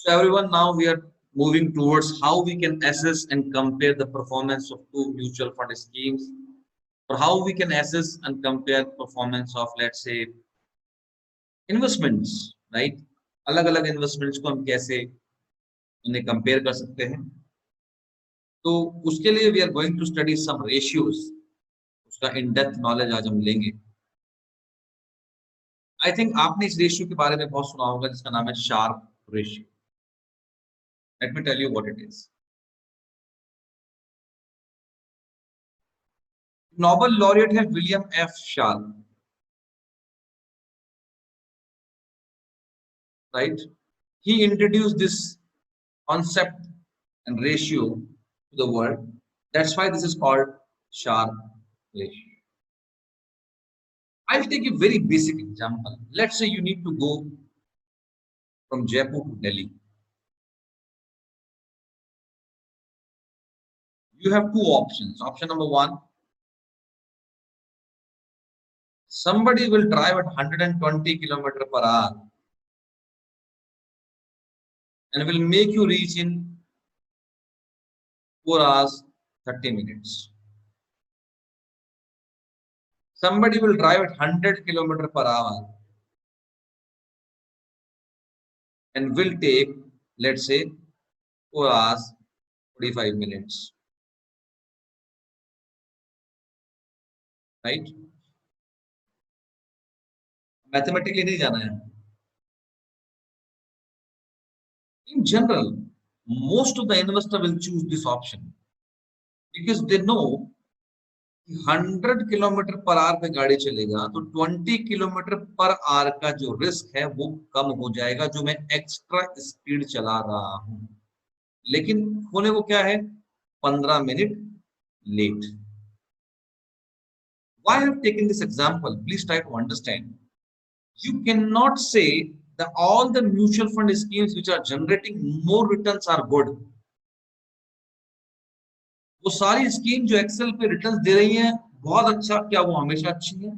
So everyone, now we are moving towards how we can assess and compare the performance of two mutual fund schemes, or how we can assess and compare performance of, let's say, investments, right? अलग अलग investments को हम कैसे उन्हें compare कर सकते हैं। तो उसके लिए we are going to study some ratios, उसका इन डेप्थ नॉलेज आज हम लेंगे। आई थिंक आपने इस रेशियो के बारे में बहुत सुना होगा जिसका नाम है Sharpe ratio. Let me tell you what it is. Nobel laureate है William F Sharpe, right? He introduced this concept and ratio to the world. That's why this is called Sharpe ratio. I'll take a very basic example. Let's say you need to go from Jaipur to Delhi. You have two options. Option number one, somebody will drive at 120 km per hour and will make you reach in 4 hours 30 minutes. Somebody will drive at 100 km per hour and will take, let's say, 4 hours 45 minutes. Right? Mathematically नहीं जाना है। In general, most of the investor will choose this option because they know 100 kilometre per hour पे गाड़ी चलेगा तो 20 kilometre per hour का जो risk है वो कम हो जाएगा जो मैं एक्स्ट्रा स्पीड चला रहा हूं। लेकिन होने को क्या है, 15 minute late. Why I have taken this example? Please try to understand. You cannot say that all the mutual fund schemes which are generating more returns are good. वो सारी स्कीम जो एक्सेल पे रिटर्न्स दे रही हैं बहुत अच्छा, क्या वो हमेशा अच्छी है?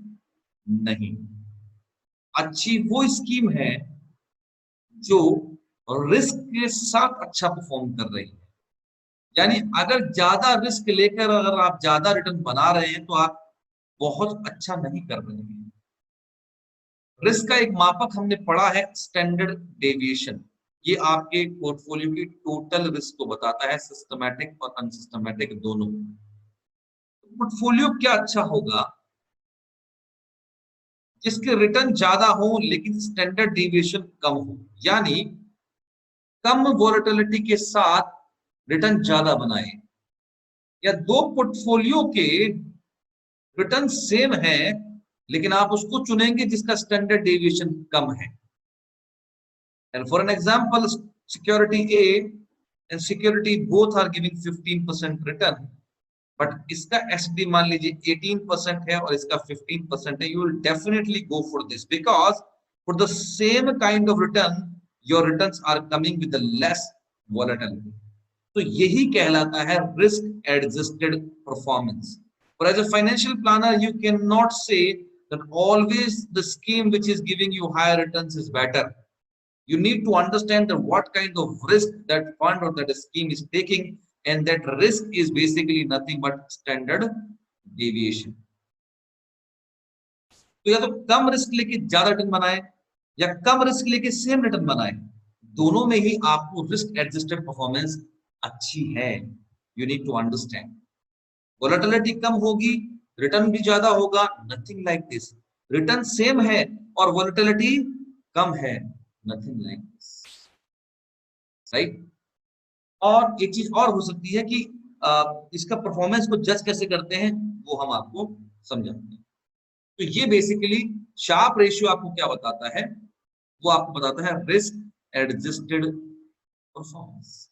नहीं। अच्छी वो स्कीम है जो रिस्क के साथ अच्छा परफॉर्म कर रही है। यानी अगर ज्यादा रिस्क लेकर अगर आप ज्यादा रिटर्न बना रहे हैं तो आप बहुत अच्छा नहीं कर रहे हैं। रिस्क का एक मापक हमने पढ़ा है स्टैंडर्ड डेविएशन। ये आपके पोर्टफोलियो की टोटल रिस्क को बताता है, सिस्टमैटिक और अनसिस्टमैटिक दोनों। पोर्टफोलियो क्या अच्छा होगा? जिसके रिटर्न ज्यादा हो लेकिन स्टैंडर्ड डेविएशन कम हो, यानी कम वोलेटिलिटी के साथ रिटर्न ज्यादा बनाए। या दो पोर्टफोलियो के रिटर्न सेम है लेकिन आप उसको चुनेंगे जिसका स्टैंडर्ड डेविएशन कम है। And for an example, security A and security both are giving 15% return, but इसका SD मान लीजिए 18% है और इसका 15% है, you will definitely go for this because for the same kind of return, your returns are coming with the less volatility. तो यही कहलाता है risk adjusted performance. But as a financial planner, you cannot say that always the scheme which is giving you higher returns is better. You need to understand that what kind of risk that fund or that scheme is taking, and that risk is basically nothing but standard deviation. तो या तो कम risk लेके ज्यादा return बनाए या कम risk लेके same return बनाए, दोनों में ही आपको रिस्क एडजस्टेड परफॉर्मेंस अच्छी है। You need to understand. Volatility कम होगी, रिटर्न भी ज्यादा होगा, nothing like this. Return same है और वोलेटिलिटी कम है, nothing like this, right? और एक चीज और हो सकती है कि इसका परफॉर्मेंस को जज कैसे करते हैं वो हम आपको समझाएंगे। तो ये बेसिकली शार्प रेशियो आपको क्या बताता है? वो आपको बताता है risk adjusted performance.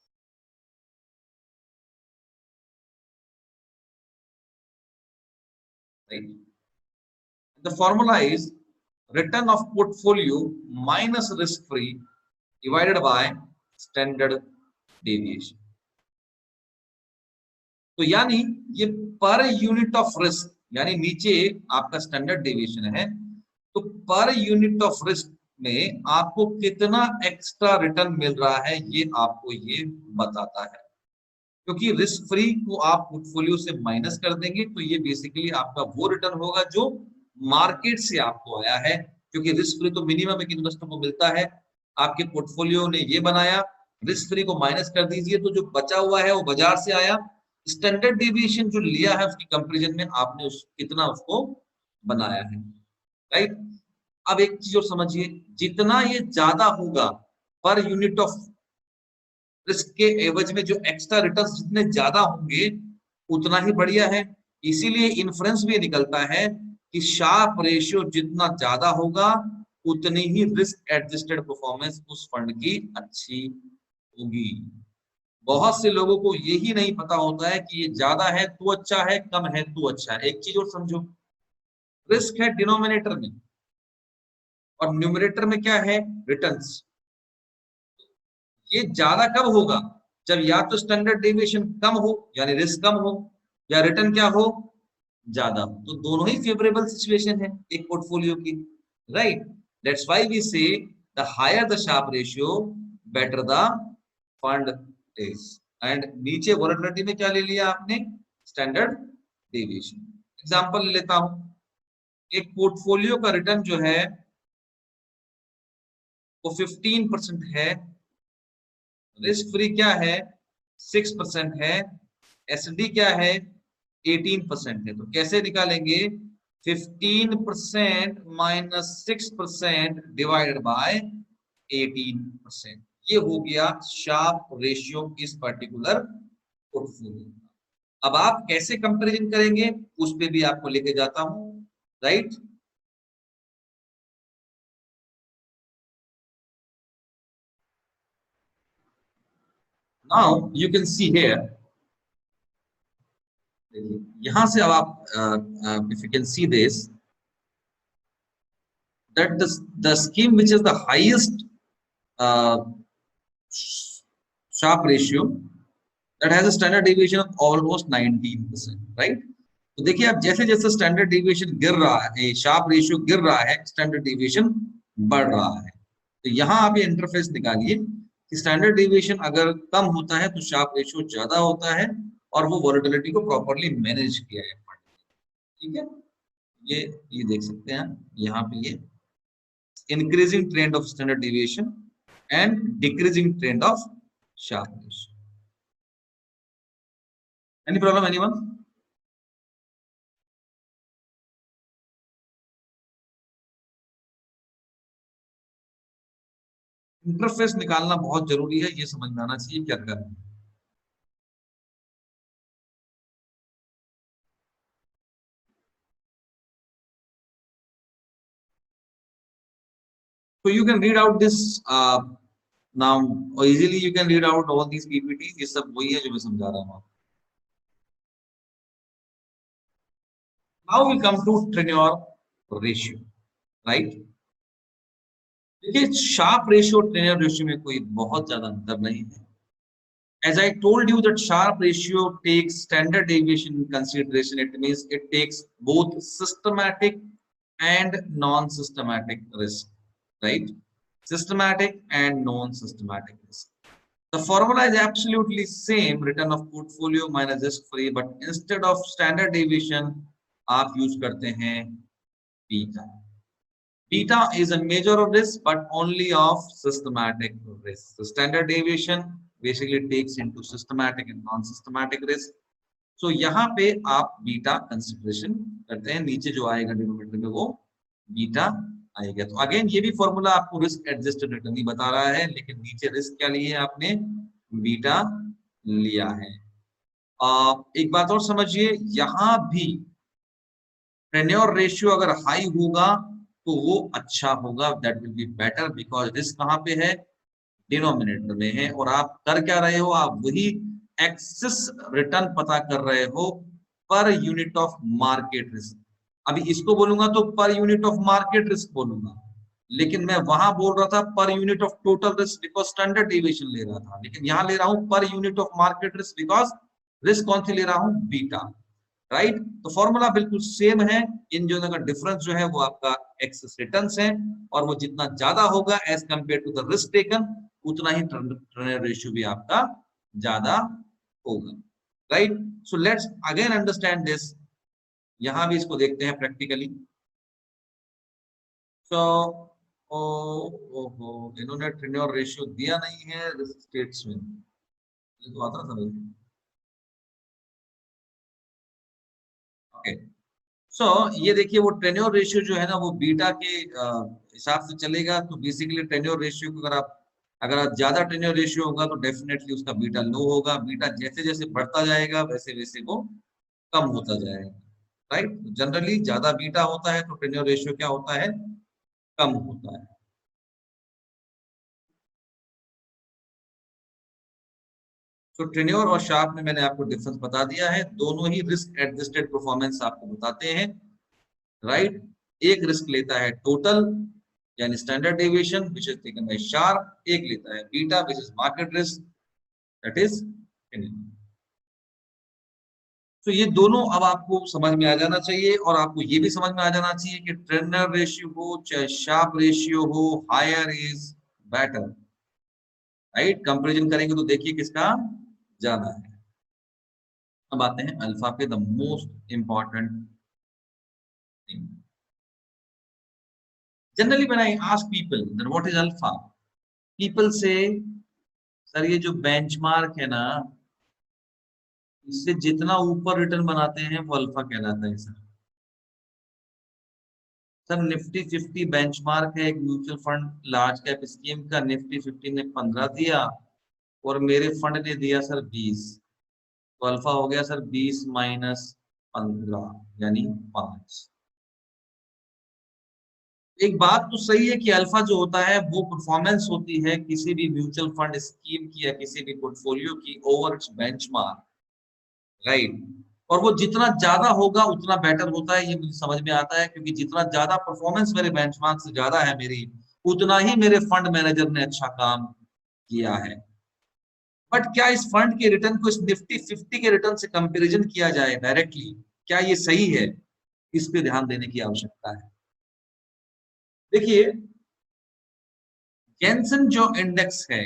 Right? The formula is return of portfolio minus risk free divided by standard deviation. तो यानी ये पर यूनिट ऑफ रिस्क, यानी नीचे आपका स्टैंडर्ड डेविएशन है तो पर यूनिट ऑफ रिस्क में आपको कितना एक्स्ट्रा रिटर्न मिल रहा है ये आपको ये बताता है, क्योंकि रिस्क फ्री को आप पोर्टफोलियो से माइनस कर देंगे तो ये बेसिकली आपका वो रिटर्न होगा जो मार्केट से आपको आया है, क्योंकि रिस्क फ्री तो मिनिमम एक इन्वेस्टर को मिलता है। आपके पोर्टफोलियो ने ये बनाया, रिस्क फ्री को माइनस कर दीजिए तो जो बचा हुआ है वो बाजार से आया। स्टैंडर्ड डेविएशन जो लिया है उसकी कंपैरिजन में आपने कितना उसको बनाया है, राइट। अब एक चीज और समझिए, जितना ये ज्यादा होगा पर यूनिट ऑफ रिस्क के एवज में जो एक्स्ट्रा रिटर्न जितने ज्यादा होंगे उतना ही बढ़िया है। इसीलिए इन्फ्रेंस भी निकलता है कि शार्प रेशियो जितना ज्यादा होगा उतनी ही रिस्क एडजस्टेड परफॉर्मेंस उस फंड की अच्छी होगी। बहुत से लोगों को यही नहीं पता होता है कि ये ज्यादा है तो अच्छा है, कम है तो अच्छा है। एक चीज और समझो, रिस्क है डिनोमिनेटर में और न्यूमरेटर में क्या है, रिटर्न्स। ये ज्यादा कब होगा, जब या तो स्टैंडर्ड डेविएशन कम हो यानी रिस्क कम हो, या रिटर्न क्या हो, ज्यादा हो। तो दोनों ही फेवरेबल सिचुएशन है एक पोर्टफोलियो की, right. That's why we say the higher the Sharpe ratio better the fund is. And नीचे वोलेटिलिटी में क्या ले लिया आपने, स्टैंडर्ड डेविएशन। एग्जांपल ले लेता हूं, एक पोर्टफोलियो का रिटर्न जो है वो 15% है, रिस्क फ्री क्या है 6% है, एसडी क्या है 18% है। तो कैसे निकालेंगे, 15% माइनस 6% डिवाइडेड बाय 18%। ये हो गया शार्प रेशियो इस पर्टिकुलर पोर्टफोलियो। अब आप कैसे कंपैरिजन करेंगे उस पे भी आपको लेके जाता हूं, right. Now you can see here, यहां से अब आप if you can see this that the scheme which is the highest uh, sharp ratio that has a standard deviation of almost 19%, right। तो देखिए आप जैसे जैसे स्टैंडर्ड डेविएशन गिर रहा है, शार्प रेशियो गिर रहा है, स्टैंडर्ड डेविएशन बढ़ रहा है। तो यहाँ आप ये इंटरफेस निकालिए कि स्टैंडर्ड डेविएशन अगर कम होता है तो शार्प रेशियो ज्यादा होता है और वो वोलेटिलिटी को प्रॉपर्ली मैनेज किया है, ठीक है। ये देख सकते हैं यहाँ पे, ये increasing trend of standard deviation and decreasing trend of sharpness. Any problem, anyone? Interface निकालना बहुत जरूरी है, ये समझ में आना चाहिए क्या करना है। So you can read out this now, or easily you can read out all these PPTs. ये सब वही है जो मैं समझा रहा हूँ। Now we come to Treynor ratio, right? देखिए शार्प रेशियो ट्रेनर रेशियो में कोई बहुत ज्यादा अंतर नहीं है। As I told you that Sharpe ratio takes standard deviation in consideration, it means it takes both systematic and non-systematic risk, right? Systematic and non-systematic risk. The formula is absolutely same, return of portfolio minus risk free, but instead of standard deviation, आप use करते हैं beta. Beta is a measure of risk, but only of systematic risk. The standard deviation basically takes into systematic and non-systematic risk. So यहाँ पे आप beta consideration करते हैं, नीचे जो आएगा डिनोमिनेटर में वो बीटा आएगा। तो अगेन ये भी फॉर्मूला आपको रिस्क एडजस्टेड रिटर्न ही बता रहा है, लेकिन नीचे रिस्क क्या लिए आपने, बीटा लिया है। एक बात और समझिए, यहाँ भी ट्रेन्योर रेशियो अगर हाई होगा तो वो अच्छा होगा, that will be better, because risk कहाँ पे है, डिनोमिनेटर में है। और आप कर क्या रहे हो, आप वही एक्सेस रिटर्न पता कर रहे हो per unit of market risk. अभी इसको बोलूंगा तो per unit of market risk बोलूंगा, लेकिन मैं वहां बोल रहा था per unit of total risk because standard deviation ले रहा था, लेकिन यहां ले रहा हूं per unit of market risk because risk कौन सी ले रहा हूं, बीटा। राइट। तो फॉर्मूला बिल्कुल सेम है, इन दोनों का डिफरेंस जो है वो आपका एक्सेस रिटर्न्स है, और वो जितना ज्यादा होगा as compare to the risk taken, उतना ही टर्नओवर रेशियो भी आपका ज्यादा होगा, right. So let's again understand this, यहां भी इसको देखते हैं प्रैक्टिकली। सो ओहो, इन्होंने ट्रेन्योर रेशियो दिया नहीं है रिस्क स्टेट्स में, ये तो आता था भाई। ओके, सो ये देखिए वो टेन्योर रेशियो जो है ना वो बीटा के हिसाब से चलेगा। तो बेसिकली टेन्योर रेशियो को अगर ज्यादा टेन्योर रेशियो होगा तो डेफिनेटली उसका बीटा लो होगा, बीटा जैसे जैसे बढ़ता जाएगा वैसे वैसे वो कम होता जाएगा, राइट। जनरली ज्यादा बीटा होता है तो टेन्योर रेशियो क्या होता है, कम होता है। तो टेन्योर और शार्प में मैंने आपको डिफरेंस बता दिया है, दोनों ही रिस्क एडजस्टेड परफॉर्मेंस आपको बताते हैं, राइट। एक रिस्क लेता है टोटल यानी standard deviation which is taken by sharp, एक लेता है beta which is market risk, that is tenure. तो ये दोनों अब आपको समझ में आ जाना चाहिए, और आपको ये भी समझ में आ जाना चाहिए कि ट्रेनर रेशियो हो चाहे शार्प रेशियो हो, higher is better, right. Comparison करेंगे तो देखिए किसका ज्यादा है। अब आते हैं अल्फा पे, the most important thing. Generally when I ask people that what is alpha, people से सर ये जो बेंचमार्क है ना, इससे जितना ऊपर रिटर्न बनाते हैं वो अल्फा कहलाता है सर। सर निफ्टी 50 बेंचमार्क है एक mutual fund large cap scheme का, निफ्टी 50 ने 15 दिया और मेरे फंड ने दिया सर 20, तो अल्फा हो गया सर 20 माइनस 15 यानी 5। एक बात तो सही है कि अल्फा जो होता है वो परफॉर्मेंस होती है किसी भी म्यूचुअल फंड स्कीम की या किसी भी पोर्टफोलियो की ओवर इट्स बेंचमार्क, राइट। और वो जितना ज्यादा होगा उतना बेटर होता है, ये मुझे समझ में आता है, क्योंकि जितना ज्यादा परफॉर्मेंस मेरे बेंचमार्क से ज्यादा है मेरी, उतना ही मेरे फंड मैनेजर ने अच्छा काम किया है। बट क्या इस फंड के रिटर्न को इस निफ्टी 50 के रिटर्न से कंपैरिजन किया जाए डायरेक्टली, क्या ये सही है, इस पे ध्यान देने की आवश्यकता है। देखिए जेनसन जो इंडेक्स है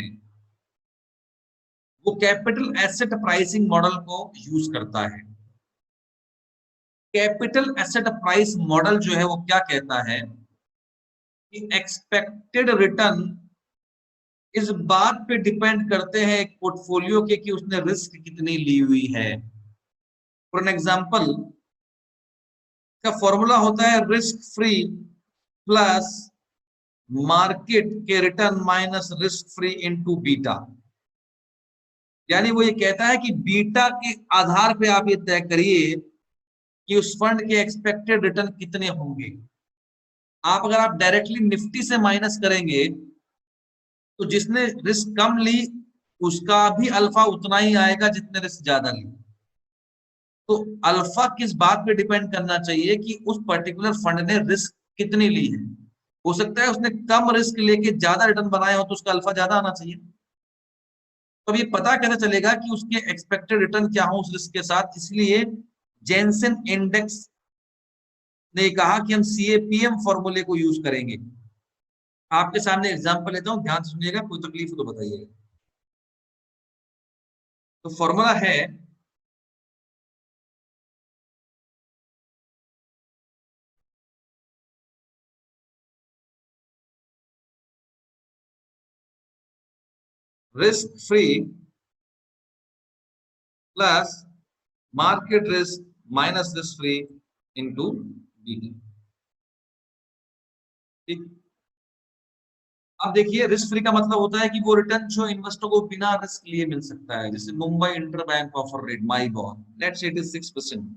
वो कैपिटल एसेट प्राइसिंग मॉडल को यूज करता है। कैपिटल एसेट प्राइस मॉडल जो है वो क्या कहता है कि एक्सपेक्टेड रिटर्न इस बात पे डिपेंड करते हैं एक पोर्टफोलियो के कि उसने रिस्क कितनी ली हुई है। फॉर एन एग्जांपल का फॉर्मूला होता है रिस्क फ्री प्लस मार्केट के return minus risk free into beta. यानी वो ये कहता है कि बीटा के आधार पे आप ये तय करिए कि उस फंड के एक्सपेक्टेड रिटर्न कितने होंगे। अगर आप डायरेक्टली निफ्टी से माइनस करेंगे तो जिसने रिस्क कम ली उसका भी अल्फा उतना ही आएगा जितने रिस्क ज्यादा ली। तो अल्फा किस बात पे डिपेंड करना चाहिए कि उस पर्टिकुलर फंड ने रिस्क कितनी ली है। हो सकता है उसने कम रिस्क लेके ज्यादा रिटर्न बनाया हो तो उसका अल्फा ज्यादा आना चाहिए। तो अब ये पता कैसे चलेगा कि उसके एक्सपेक्टेड रिटर्न क्या हो उस रिस्क के साथ, इसलिए जेनसन इंडेक्स ने कहा कि हम सीएपीएम फॉर्मूले को यूज करेंगे। आपके सामने एग्जांपल लेता हूं, ध्यान से सुनिएगा, कोई तकलीफ हो तो बताइएगा। तो फॉर्मूला है risk free plus market risk minus risk free into BT. ठीक। अब देखिए रिस्क फ्री का मतलब होता है कि वो रिटर्न जो इन्वेस्टर को बिना रिस्क लिए मिल सकता है, जैसे Mumbai inter bank offer rate my bond let's say it is 6%,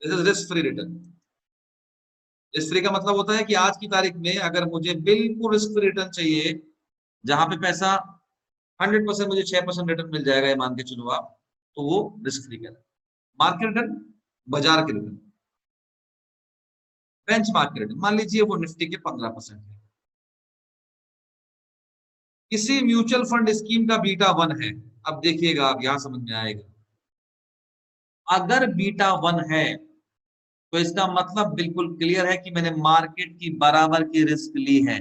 this is risk free return. Risk free का मतलब होता है कि आज की तारीख में अगर मुझे बिल्कुल रिस्क फ्री रिटर्न चाहिए, जहां पे पैसा 100% मुझे 6% रिटर्न मिल जाएगा, ये मान के चलो आप, तो वो रिस्क फ्री कहलाता है। मार्केट रिटर्न, बाजार के रिटर्न, बेंच मार्केट रिटर्न, मान लीजिए वो निफ्टी के 15% है, किसी म्यूचुअल फंड स्कीम का बीटा 1 है। अब देखिएगा, आप यहां समझ में आएगा। अगर बीटा 1 है तो इसका मतलब बिल्कुल क्लियर है कि मैंने मार्केट की बराबर की रिस्क ली है।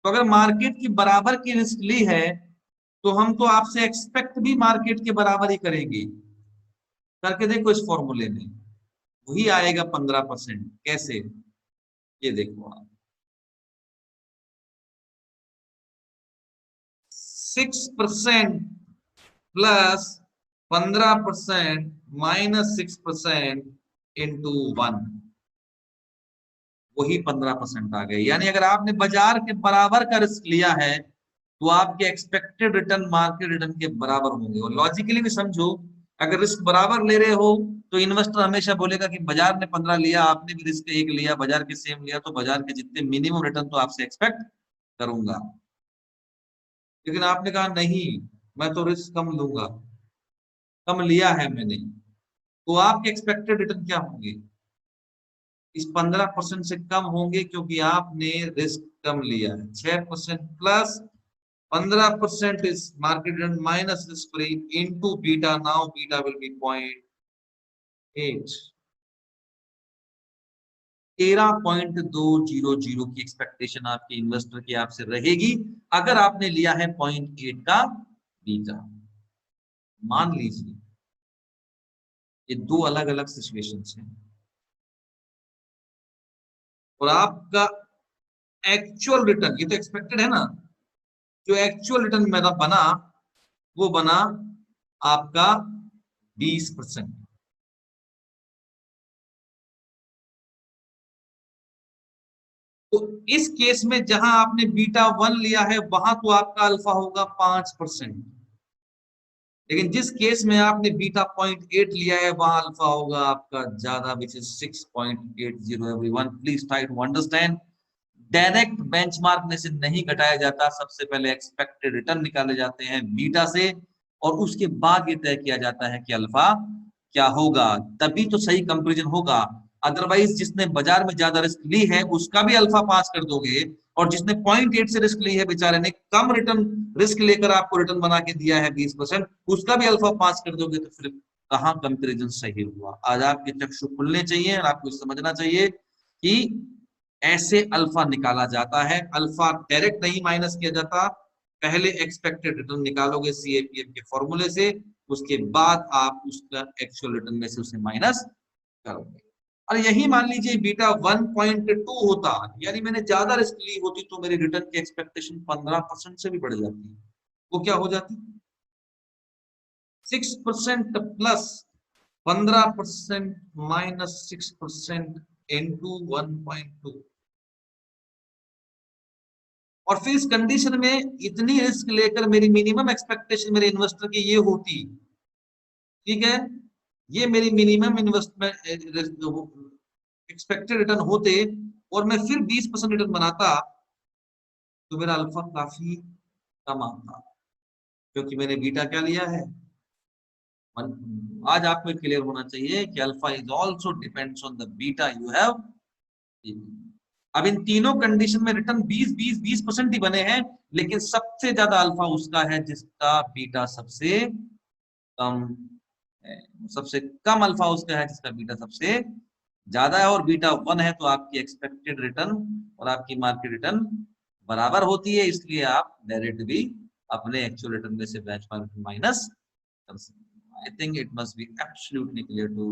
तो अगर मार्केट की बराबर की रिस्क ली है तो हम तो आपसे एक्सपेक्ट भी मार्केट के बराबर ही करेंगे। करके देखो इस फॉर्मूले में, वही आएगा 15%। कैसे? ये देखो आप, 6% प्लस 15% माइनस 6% इंटू 1, वही 15% आ गए। यानी अगर आपने बाजार के बराबर का रिस्क लिया है तो आपके एक्सपेक्टेड रिटर्न मार्केट रिटर्न के बराबर होंगे। और लॉजिकली भी समझो, अगर रिस्क बराबर ले रहे हो तो इन्वेस्टर हमेशा बोलेगा कि बाजार ने 15 लिया, आपने भी रिस्क 1 लिया, बाजार के सेम लिया, तो बाजार के जितने मिनिमम रिटर्न तो आपसे एक्सपेक्ट करूंगा। लेकिन आपने कहा नहीं, मैं तो रिस्क कम लूंगा, कम लिया है मैंने, तो आपके एक्सपेक्टेड रिटर्न क्या होंगे? इस 15% से कम होंगे, क्योंकि आपने रिस्क कम लिया है। 6% plus 15% is market return minus risk free into beta. Now beta will be 0.8। 13.200 की एक्सपेक्टेशन आपके इन्वेस्टर की आपसे रहेगी अगर आपने लिया है 0.8 का बीटा। मान लीजिए ये दो अलग अलग सिचुएशंस हैं और आपका एक्चुअल रिटर्न, ये तो एक्सपेक्टेड है ना, जो एक्चुअल रिटर्न मेरा बना वो बना आपका 20%। तो इस केस में जहां आपने बीटा 1 लिया है वहां तो आपका अल्फा होगा 5%। लेकिन जिस केस में आपने बीटा 0.8 लिया है वहां अल्फा होगा आपका ज्यादा, which is 6.80। Everyone please try to understand, direct benchmark में से नहीं घटाया जाता। सबसे पहले एक्सपेक्टेड रिटर्न निकाले जाते हैं बीटा से और उसके बाद ये तय किया जाता है कि अल्फा क्या होगा, तभी तो सही कंपैरिजन होगा। अदरवाइज जिसने बाजार में ज्यादा रिस्क ली है उसका भी अल्फा पास कर दोगे, और जिसने 0.8 से रिस्क ली है बेचारे ने कम रिटर्न रिस्क लेकर आपको रिटर्न बना के दिया है 20%, उसका भी अल्फा पास कर दोगे, तो फिर कहाँ कंपैरिजन सही हुआ? आज आपके चक्षु खुलने चाहिए और आपको समझना चाहिए कि ऐसे अल्फा निकाला जाता है। अल्फा डायरेक्ट नहीं माइनस किया जाता, पहले एक्सपेक्टेड रिटर्न निकालोगे सीएपीएफ के फॉर्मूले से, उसके बाद आप उसका एक्चुअल रिटर्न में से उसे माइनस करोगे। और यही मान लीजिए बीटा 1.2 होता, यानी मैंने ज्यादा रिस्क ली होती, तो मेरी रिटर्न की एक्सपेक्टेशन 15% से भी बढ़ जाती। वो क्या हो जाती? 6% प्लस 15% माइनस 6% इंटू 1.2। और फिर इस कंडीशन में इतनी रिस्क लेकर मेरी मिनिमम एक्सपेक्टेशन मेरे इन्वेस्टर की ये होती, ठीक है, ये मेरी मिनिमम इन्वेस्टमेंट एक्सपेक्टेड रिटर्न होते, और मैं फिर 20% रिटर्न बनाता, तो मेरा अल्फा काफी कम आता, क्योंकि मैंने बीटा क्या लिया है? आज आपको क्लियर होना चाहिए कि alpha is also depends on the beta you have. अब इन तीनों कंडीशन में रिटर्न 20-20-20% ही बने हैं, लेकिन सबसे ज्यादा अल्फा उसका है जिसका बीटा सबसे कम है। सबसे कम अल्फा उसका है जिसका बीटा सबसे ज्यादा है। और बीटा 1 है तो आपकी एक्सपेक्टेड रिटर्न और आपकी मार्केट रिटर्न बराबर होती है, इसलिए आप डायरेक्ट भी अपने एक्चुअल रिटर्न में से बेंचमार्क माइनस कर सकते हैं। I think it must be absolutely clear too.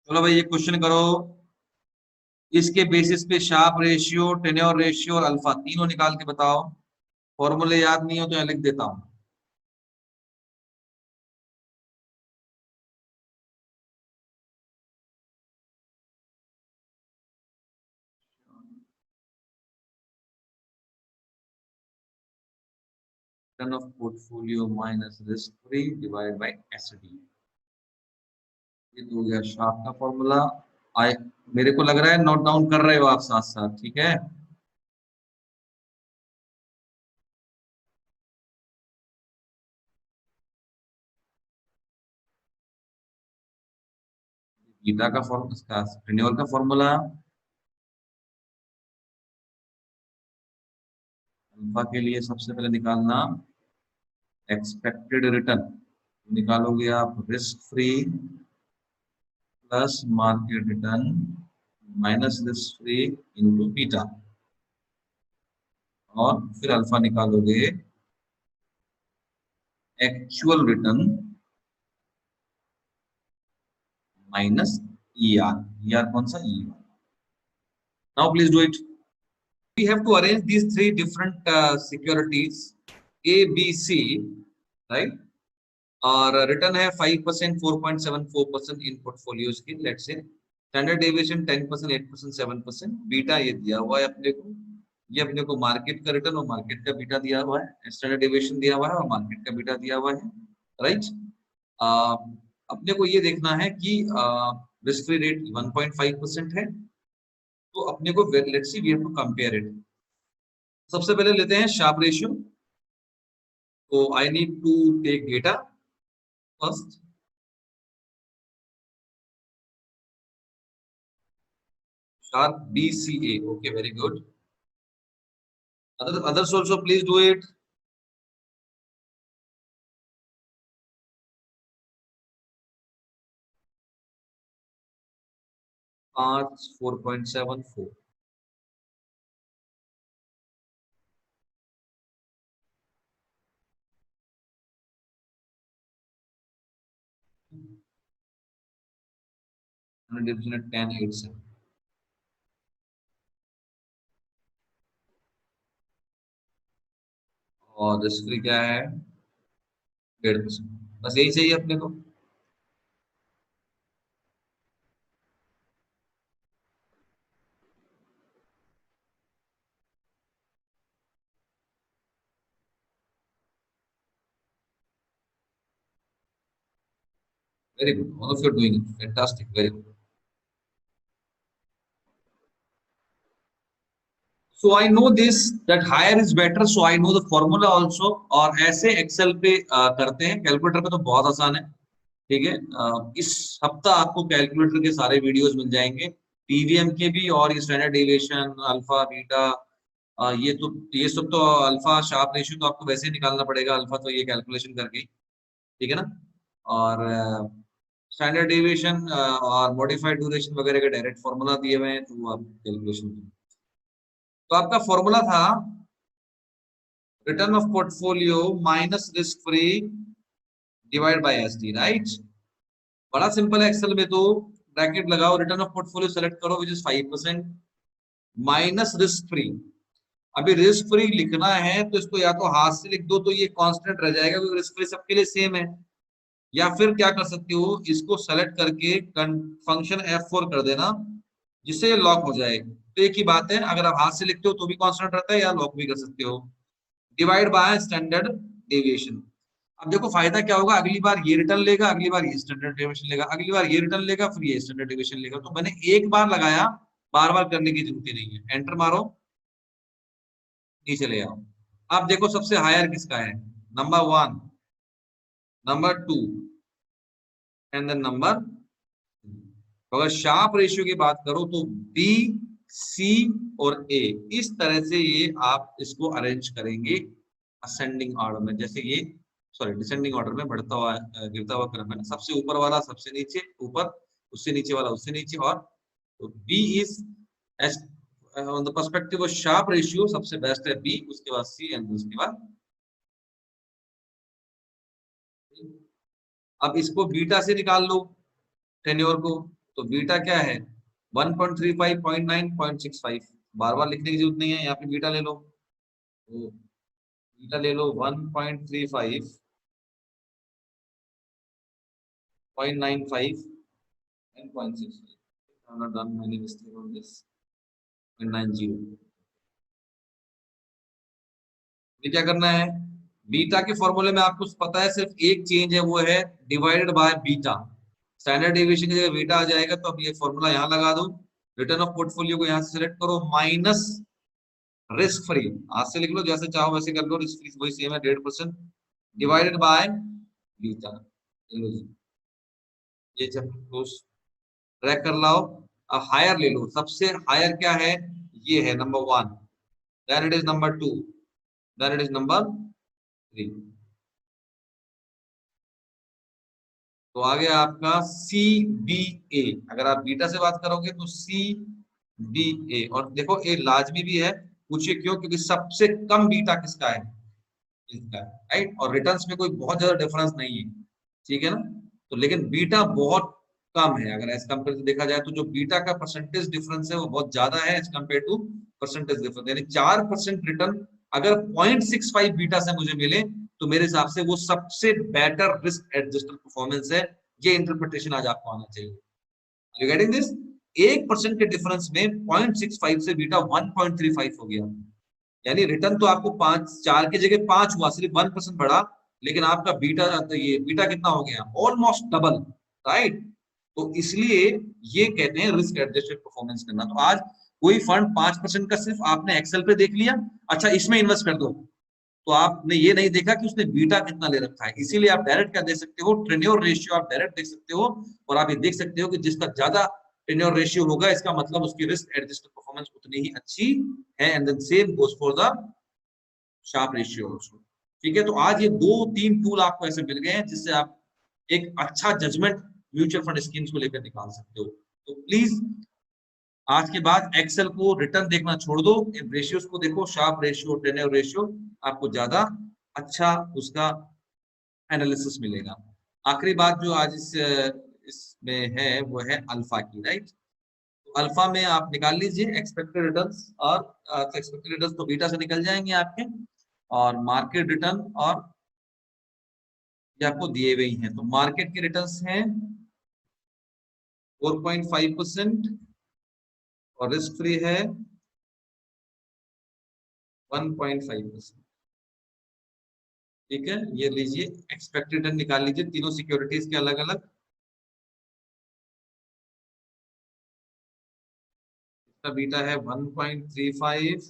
चलो भाई ये क्वेश्चन करो। इसके बेसिस पे शार्प रेशियो, टेन्योर रेशियो और अल्फा तीनों निकाल के बताओ। फॉर्मूले याद नहीं हो तो मैं लिख देता हूं। Return of portfolio minus risk free divide by SD. ये तो हो गया शार्प का फॉर्मूला। आई, मेरे को लग रहा है नोट डाउन कर रहे हो आप साथ साथ, ठीक है। गीता का फॉर्मूला, ट्रेन्योर का फॉर्मूला अल्फा के लिए सबसे पहले निकालना एक्सपेक्टेड रिटर्न, निकालोगे आप risk free plus market return minus risk free into beta, और फिर अल्फा निकालोगे actual return minus ER. ER कौन सा? ER. Now please do it. We have to arrange these three different securities A, B, C, right? और return है 5%, 4.74% इन portfolios की। Let's say standard deviation 10%, 8%, 7%। Beta ये दिया हुआ है अपने को, ये अपने को मार्केट का रिटर्न और मार्केट का बीटा दिया हुआ है, स्टैंडर्ड डेविएशन दिया हुआ है और मार्केट का बीटा दिया हुआ है, राइट। अपने को ये देखना है कि रिस्क फ्री रेट 1.5% है, तो अपने को let's see we have to compare it. सबसे पहले लेते हैं शार्प रेशियो। तो I need to take data first. Sharpe BCA, okay, very good. Others also please do it. March 4.74. Division at 10.87. और रिस्क फ्री क्या है? 1.5%। बस यही चाहिए अपने को। Very good, all of you are doing it, fantastic, very good. So I know this that higher is better, so I know the formula also। और ऐसे एक्सेल पे करते हैं, कैलकुलेटर पे तो बहुत आसान है, ठीक है। इस हफ्ता आपको कैलकुलेटर के सारे वीडियोस मिल जाएंगे, पीवीएम के भी और स्टैंडर्ड डेविएशन, अल्फा, बीटा, ये सब तो अल्फा शार्प रेशियो तो आपको वैसे ही निकालना पड़ेगा, अल्फा तो ये कैलकुलेशन करके, ठीक है ना। और स्टैंडर्ड डेविएशन और मॉडिफाइड ड्यूरेशन वगैरह के डायरेक्ट फॉर्मूला दिए हुए हैं, तो आप कैलकुलेशन। तो आपका फॉर्मूला था return of portfolio minus risk free divide by SD, right. बड़ा सिंपल है, एक्सेल में तो ब्रैकेट लगाओ, रिटर्न ऑफ पोर्टफोलियो सेलेक्ट करो which is 5% minus risk free. अभी रिस्क फ्री लिखना है तो इसको या तो हाथ से लिख दो तो ये कांस्टेंट रह जाएगा क्योंकि रिस्क फ्री सबके लिए सेम है, या फिर क्या कर सकते हो, इसको सेलेक्ट करके फंक्शन F4 कर देना जिससे ये लॉक हो जाए। तो एक ही बात है, अगर आप हाथ से लिखते हो तो भी कांस्टेंट रहता है या लॉक भी कर सकते हो। Divide by standard deviation. अब देखो फायदा क्या होगा, अगली बार ये रिटर्न लेगा, अगली बार ये स्टैंडर्ड डेविएशन लेगा, अगली बार ये रिटर्न लेगा, फिर ये स्टैंडर्ड डेविएशन लेगा। तो मैंने एक बार लगाया, बार बार करने की जरूरत नहीं है। एंटर मारो, नीचे ले आओ। अब देखो सबसे हायर किसका है, number 1, number 2 and then number. तो अगर शार्प रेशियो की बात करो तो बी, सी और ए, इस तरह से ये आप इसको अरेंज करेंगे असेंडिंग ऑर्डर में। जैसे ये सॉरी डिसेंडिंग ऑर्डर में, बढ़ता हुआ गिरता हुआ क्रम है, सबसे ऊपर वाला सबसे नीचे, ऊपर उससे नीचे वाला उससे नीचे। और तो B is as on the perspective of Sharpe ratio सबसे बेस्ट है बी, उसके बाद सी एंड उसके बाद। अब इसको बीटा से निकाल लो टेन्योर को, तो बीटा क्या है 1.35, 0.9, 0.65। बार बार लिखने की जरूरत नहीं है, यहाँ पे बीटा ले लो, तो बीटा ले लो 1.35, 0.95 and 0.65। I have not done many mistake on this। 0.90। ये क्या करना है, बीटा के फॉर्मूले में आपको पता है सिर्फ एक चेंज है, वो है divided by beta. Standard deviation की जगह बीटा आ जाएगा, तो अब ये फॉर्मूला यहाँ लगा दो, रिटर्न ऑफ पोर्टफोलियो को यहाँ से सिलेक्ट करो, माइनस रिस्क फ्री, आज से लिख लो जैसे चाहो वैसे कर लो, रिस्क फ्री वही सेम है 1.5%, डिवाइडेड बाय बीटा। ये जब ट्रैक कर लाओ। अब हायर ले लो, सबसे हायर क्या है, ये है number 1, then it is number 2, then it is number 3। तो आ गया आपका सी बी ए। अगर आप बीटा से बात करोगे तो सी बी ए, और देखो ए लाजमी भी है, पूछिए क्यों, क्योंकि सबसे कम बीटा किसका है, इसका, राइट। और रिटर्न्स में कोई बहुत ज्यादा डिफरेंस नहीं है, ठीक है ना। तो लेकिन बीटा बहुत कम है, अगर एज कम्पेयर देखा जाए तो जो बीटा का परसेंटेज डिफरेंस है वो बहुत ज्यादा है as compare to percentage difference. यानी 4% रिटर्न अगर 0.65 बीटा से मुझे मिले तो मेरे हिसाब से वो सबसे बेटर रिस्क एडजस्टेड परफॉर्मेंस है। ये इंटरप्रिटेशन आज आपको आना चाहिए। You getting this? 1% के डिफरेंस में 0.65 से बीटा 1.35 हो गया। यानी रिटर्न तो आपको 4 की जगह 5 हुआ, सिर्फ 1% बढ़ा, लेकिन आपका बीटा, तो ये बीटा कितना हो गया, ऑलमोस्ट डबल, राइट। तो इसलिए ये कहते हैं रिस्क एडजस्टेड परफॉर्मेंस करना। तो आज कोई फंड 5% का सिर्फ आपने एक्सेल पे देख लिया, अच्छा इसमें इन्वेस्ट कर दो, तो आपने ये नहीं देखा कि उसने बीटा कितना ले रखा है। इसीलिए आप डायरेक्ट क्या देख सकते हो, ट्रेन्योर रेशियो आप डायरेक्ट देख सकते हो, और आप ये देख सकते हो कि जिसका ज्यादा ट्रेन्योर रेशियो होगा इसका मतलब उसकी रिस्क एडजस्टेड परफॉर्मेंस उतनी ही अच्छी है। And then same goes for the Sharpe ratio also. ठीक है, तो आज ये 2-3 टूल आपको ऐसे मिल गए हैं जिससे आप एक अच्छा जजमेंट म्यूचुअल फंड स्कीम्स को लेकर निकाल सकते हो। तो प्लीज आज के बाद एक्सेल को रिटर्न देखना छोड़ दो, इन रेशियोज को देखो, शार्प रेशियो, टेन्योर रेशियो, आपको ज्यादा अच्छा उसका एनालिसिस मिलेगा। आखिरी बात जो आज इसमें है वो है अल्फा की, राइट। तो अल्फा में आप निकाल लीजिए एक्सपेक्टेड रिटर्न्स, और एक्सपेक्टेड रिटर्न्स तो बीटा से निकल जाएंगे आपके, और मार्केट रिटर्न, और ये आपको दिए हुए हैं। तो मार्केट के रिटर्न्स हैं 4.5%, और रिस्क फ्री है 1.5%। ठीक है, ये लीजिए एक्सपेक्टेड रिटर्न निकाल लीजिए तीनों सिक्योरिटीज के अलग अलग। इसका बीटा है 1.35,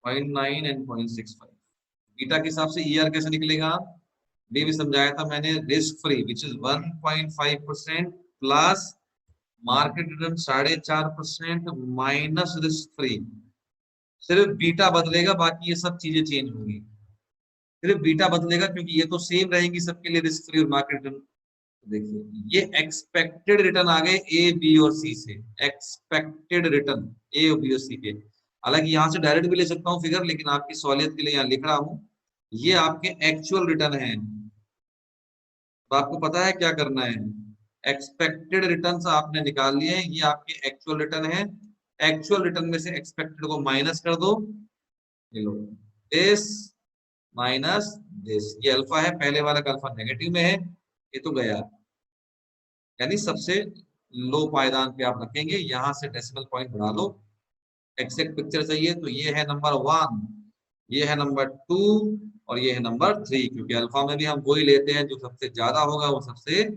0.9 एंड 0.65। बीटा के हिसाब से ईआर कैसे निकलेगा, भी समझाया था मैंने, risk free which is 1.5% plus market return 4.5% minus risk free. सिर्फ बीटा बदलेगा, बाकी ये सब चीजें चेंज होंगी, सिर्फ बीटा बदलेगा, क्योंकि ये तो सेम रहेंगी सबके लिए, रिस्क फ्री और मार्केट रिटर्न। देखिए ये एक्सपेक्टेड रिटर्न आ गए ए बी और सी से, एक्सपेक्टेड रिटर्न ए और बी और सी के। हालांकि यहां से डायरेक्ट भी ले सकता हूँ फिगर, लेकिन आपकी सहूलियत के लिए यहाँ लिख रहा हूँ। ये आपके एक्चुअल रिटर्न है, तो आपको पता है क्या करना है, एक्सपेक्टेड रिटर्न्स आपने निकाल लिए हैं, ये आपके एक्चुअल रिटर्न है। एक्चुअल रिटर्न में से एक्सपेक्टेड को माइनस कर दो, ये लो, दिस माइनस दिस। ये अल्फा है, पहले वाला का अल्फा नेगेटिव में है, ये तो गया, यानी सबसे लो पायदान पे आप रखेंगे। यहां से डेसिमल पॉइंट बढ़ा लो, एग्जैक्ट पिक्चर चाहिए तो ये है नंबर 1, ये है नंबर 2, और ये है नंबर 3, क्योंकि अल्फा में भी हम वही लेते हैं जो सबसे ज्यादा होगा वो सबसे।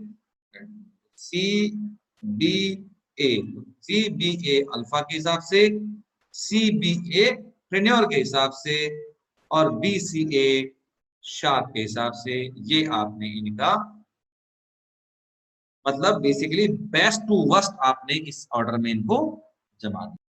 सी बी ए, सी बी ए अल्फा के हिसाब से, सी बी ए ट्रेन्योर के हिसाब से, और बी सी ए शार्प के हिसाब से। ये आपने इनका मतलब बेसिकली बेस्ट टू वर्स्ट आपने इस ऑर्डर में इनको जमा दिया।